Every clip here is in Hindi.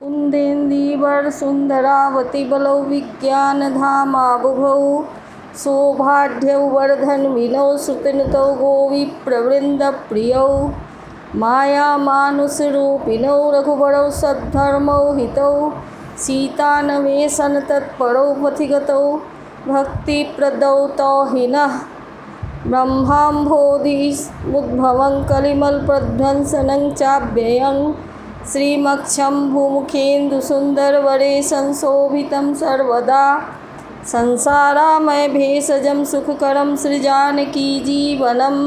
कुन्देन्दीवर सुन्दरावती बलौ विज्ञानधामा बुभौ सौभाढ्यौ वर्धन्विनौ सुतनुतौ गोविप्रवृन्दप्रियौ मायामानुषरूपिणौ रघुवरौ सद्धर्मौ हितौ सीतान्वेषण तत्परौ पथिगतौ भक्तिप्रदौ तौहिनः ब्रह्माम्भोधिमुद्भवं कलिमलप्रध्वंसनं चाव्ययं श्रीमक्षम्भुमुखेन्दुसुन्दरवरे संशोभितं सर्वदा संसारामय भेषजं सुखकरं श्रीजानकीजीवनं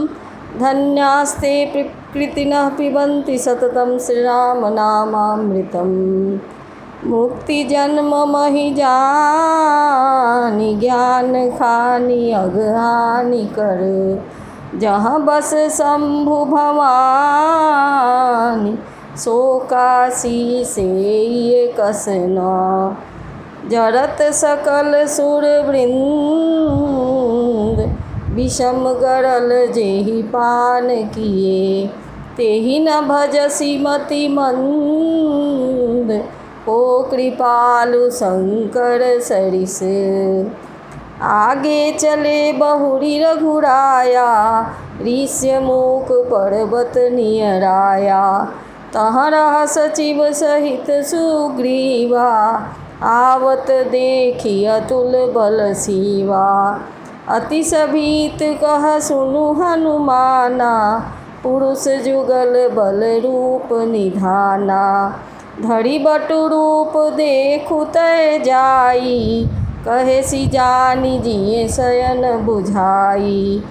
धन्यास्ते प्रकृतिनः पिबन्ति सततं श्रीरामनामामृतं मुक्तिजन्ममहि जानि ज्ञान खानि अगहानि कर जहाँ बस शंभु भवानी सो काशी से ये कसना जरत सकल सुरवृंद विषम गरल जेहि पान किए तेहि न भजसी मति मंद ओ कृपालु शंकर सरिस आगे चले बहुरी रघुराया ऋष्यमुख पर्वत नियराया तहाँ रहा सचिव सहित सुग्रीवा आवत देखी अतुल बल सीवा अति सभीत कह सुनु हनुमाना पुरुष जुगल बल रूप निधाना धरि बटु रूप देखु तय जाई कहे सी जानी जिये शयन बुझाई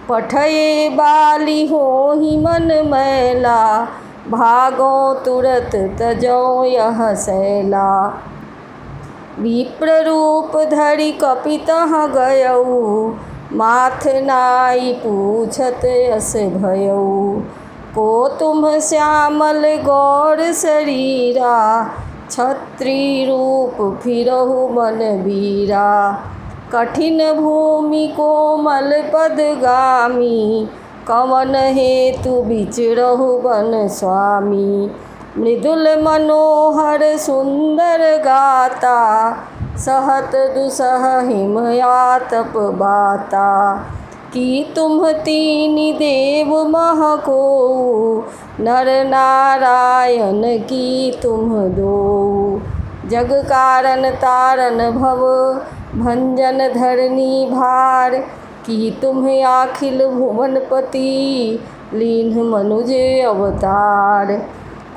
पठये बाली होहि मन मैला भागो तुरत तजो यह शैला विप्र रूप धरि कपितः गयऊ माथ नाई पूछत यस भयऊ को तुम श्यामल गौर शरीरा छत्री रूप फिरहु मन बीरा कठिन भूमि कोमल पदगामी कवन हेतु विचरहु वन स्वामी मृदुल मनोहर सुंदर गाता सहत दुसह हिमयातप बाता कि तुम तीन देव महको नर नारायण की तुम दो जग कारण तारण भव भंजन धरनी भार कि तुम अखिल भुवनपति लीन मनुज अवतार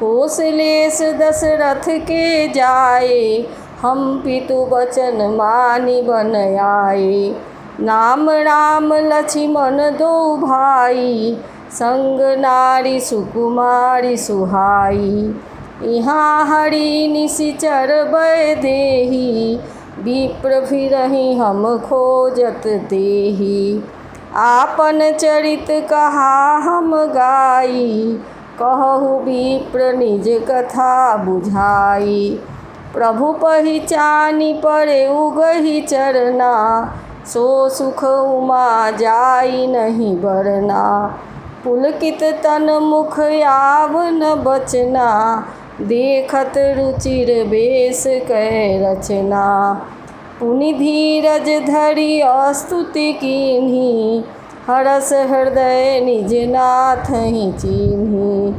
कौशलेश दशरथ के जाए हम पितु वचन मानि बन आए नाम राम लक्ष्मण दो भाई संग नारी सुकुमारी सुहाई यहाँ हरि निशिचर देही विप्र फिरहि हम खोजत तेहि आपन चरित कहा हम गाई कहु विप्र निज कथा बुझाई प्रभु पहिचानी परे उगहि चरना सो सुख उमा जाई नहीं बरना पुलकित तन मुख आव न बचना देखत रुचिर बेस कै रचना पुनि धीरज धरि स्तुति कीन्ही हरस हृदय निज नाथ ही चीन्ही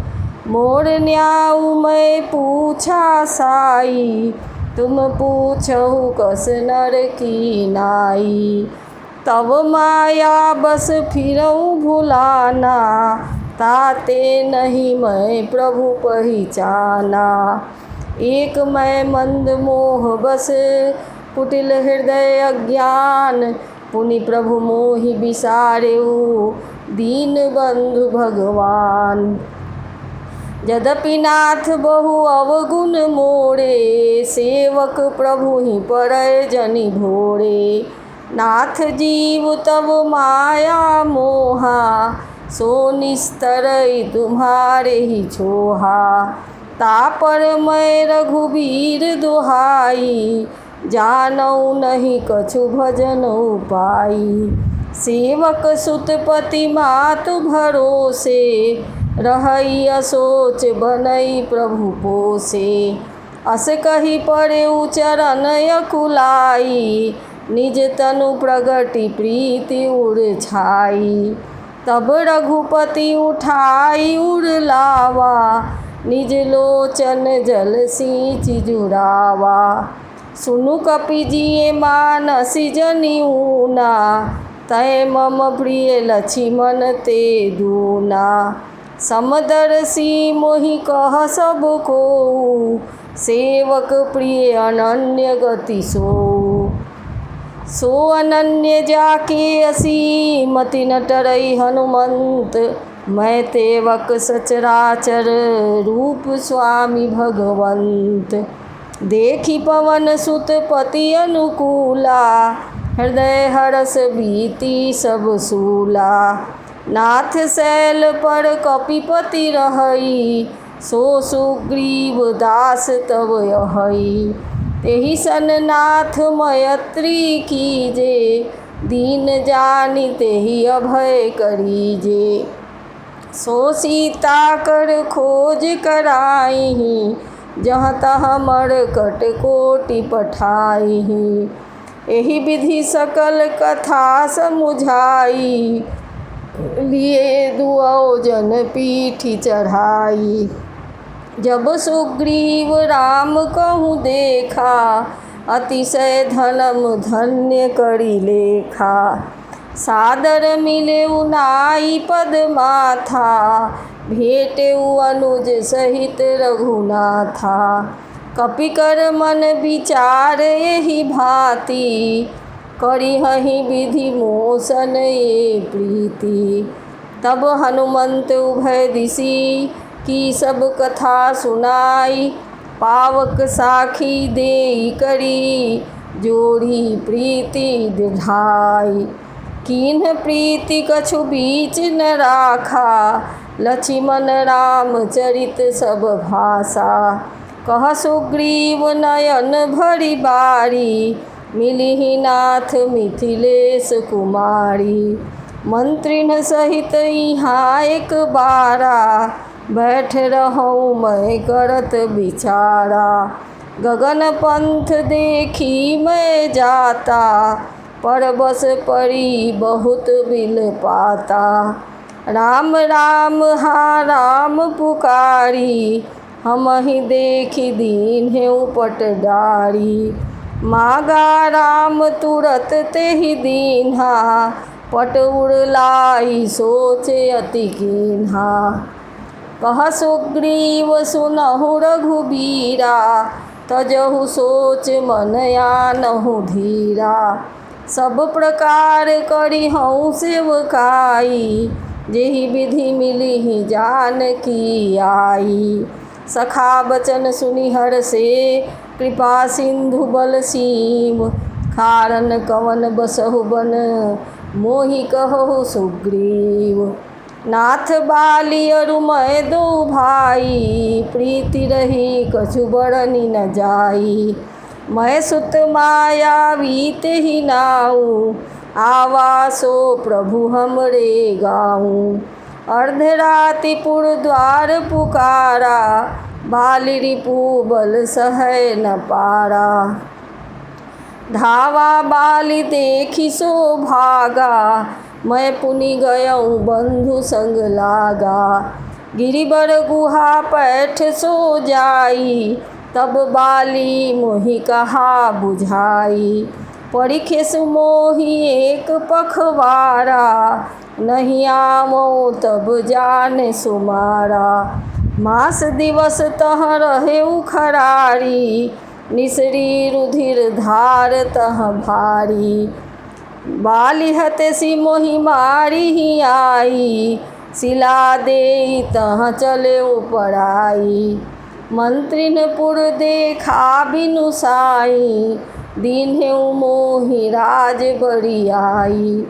मोर न्याऊ मैं पूछा साई तुम पूछहु कस नर की नाई तब माया बस फिरऊँ भुलाना ताते नहीं मैं प्रभु पहिचाना एक मैं मंद मोह बस कुटिल हृदय अज्ञान पुनि प्रभु मोहि बिसारेऊ दीन बंधु भगवान यद्यपि नाथ बहु अवगुण मोरे सेवक प्रभु ही परय जनि भोरे नाथ जीव तब माया मोहा सो निस्तरई तुम्हारे ही छोहा तापर मैं रघुबीर दुहाई जानऊ नहीं कछु भजन उपाई सेवक सुतपति मातु भरोसे रहई असोच बनई प्रभु पोसे अस कही पड़े चरण अकुलाई, निज तनु प्रगति प्रीति उड़ छाई। तब रघुपति उठाई उड़ लावा, निज लोचन जल सींचि जुड़ावा। सुनु कपि जिये मानसि जनि ऊना, तै मम प्रिय लक्ष्मण ते दूना। समदर्शी मोहि कह सब कोउ, सेवक प्रिय अनन्य गति सोउ। सो अनन्य जाके असीमति न टरई हनुमंत, मैं तेवक सचराचर रूप स्वामी भगवंत। देखी पवन सुत पति अनुकूला, हृदय हरस बीति सब सूला। नाथ शैल पर कपिपति रहई, सो सुग्रीव दास तब यहई। तेहि सन नाथ मयत्री कीजे, दीन जानि तेहि अभय करीजे। सो सीता कर खोज कराइहि, जहाँ तहाँ मरकट कोटि पठाइहि। एहि विधि सकल कथा समुझाई, लिए दुऔ जन पीठी चढ़ाई। जब सुग्रीव राम कहूँ देखा, अतिशय धनम धन्य करी लेखा। सादर मिले नाई पद माथा, भेटे अनुज सहित रघुनाथा। कपि कर मन विचार एहि भांति, करिहहि विधि मोसन ये प्रीति। तब हनुमंत उभय दिशि की सब कथा सुनाई, पावक साखी देई करी जोड़ी प्रीति दिढ़ाई। कीन्ह प्रीति कछु बीच न राखा, लक्ष्मण राम चरित सब भाषा। कह सुग्रीव नयन भरि बारी, मिलिहि नाथ मिथिलेश कुमारी। मंत्रिन सहित यहाँ एक बारा, बैठ रहूँ मैं करत विचारा। गगन पंथ देखी मैं जाता, परबस परी बहुत बिल पाता। राम राम हा राम पुकारी, हमहि देखि दीन्हु पट डारी। मागा राम तुरत तेहि दीन्हा, पट उड़लाई सोचे अति कीन्हा। कह सुग्रीव सुनहु रघुबीरा, तजहु सोच मन आनहु धीरा। सब प्रकार करिहउँ सेवकाई, जेहि विधि मिलिहि जानकी आई। सखा बचन सुनि हरषे, कृपा सिंधु बल सीम। कारण कवन बसहु बन, मोहि कहु सुग्रीव। नाथ बाली अरु मैं दो भाई, प्रीति रही कछु बरनी न जाई। मैं सुत मायावी तेहि नाऊ, आवासो प्रभु हमरे गाऊँ। अर्धराति पुर द्वार पुकारा, बाली रिपु बल सहै न पारा। धावा बाली देखी सो भागा, मैं पुनि गयऊँ बंधु संग लागा। गिरिबर गुहा पैठ सो जाई, तब बाली मोहि कहा बुझाई। परिखेस मोहि एक पखवारा, नहीं आवो तब जान सुमारा। मास दिवस तह रहे खरारी, निसरी रुधिर धार तह भारी। बाली हतसि मोहि मारी ही आई, सिला दे तह चले पराई। मंत्रिन पुर देखा बिनु साई, दीन्हु मोहि राज बरियाई।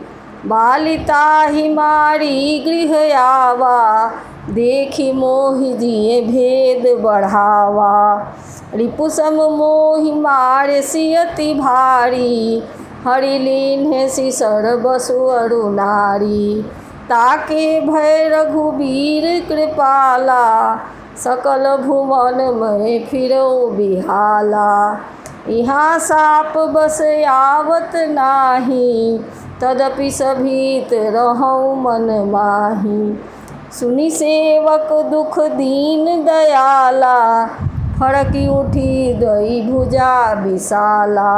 बाली ताहि मारी गृह आवा, देखी मोहि जिए भेद बढ़ावा। रिपुसम मोहि मारे सियति भारी, हरि लीन्हे सिसर बसु अरु नारी। ताके भय रघुबीर कृपाला, सकल भुवन में फिरो बिहाला। यहाँ साप बस आवत नाही, तदपि सभीत रहौं मन माही। सुनि सेवक दुख दीन दयाला, फड़की उठी दई भुजा विशाला।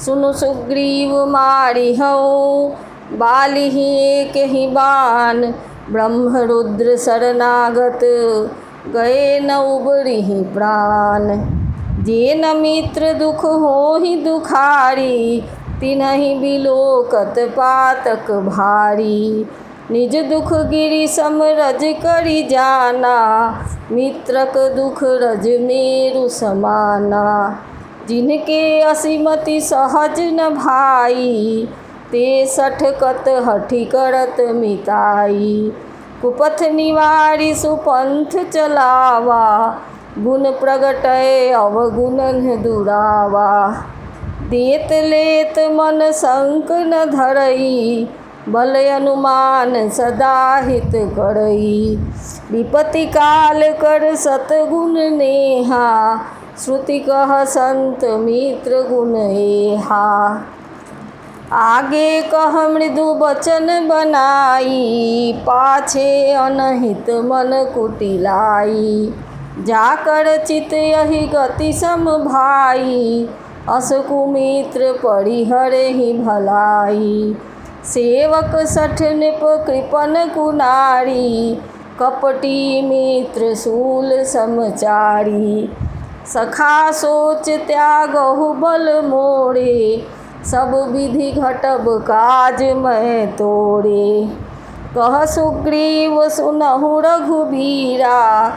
सुनु सुग्रीव मारिहउँ बालिहि एकहि बाण, ब्रह्म रुद्र शरणागत गए न उबरिहि प्राण। जे न मित्र दुख होहि दुखारी, तिन्हि बिलोकत पातक भारी। निज दुख गिरि सम रज करि जाना, मित्रक दुख रज मेरु समाना। जिनके असिमति सहज न भाई, ते सठ कत हठि करत मिताई। कुपथ निवारि सुपंथ चलावा, गुण प्रगटय अवगुणन दुरावा। देत लेत मन संक न धरई, बल अनुमान सदा हित करई। विपत्ति काल कर सतगुण नेहा, श्रुति कह संत मित्र गुण एहा। आगे कह मृदु बचन बनाई, पाछे अनहित मन कुटिलाई। जाकर चित यही गति सम भाई, अस कुमित्र परिहरहि भलाई। सेवक सठ नृप कृपन कुनारी, कपटी मित्र शूल समचारी। सखा सोच त्यागहु बल मोरे, सब विधि घटब काज मैं तोरे। कह सुग्रीव सुनहु रघुबीरा,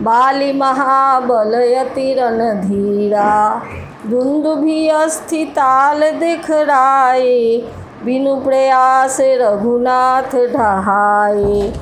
बाली महाबल अति रणधीरा। दुन्दुभि अस्थि ताल दिखराए, बिनु प्रयास रघुनाथ ढहाए।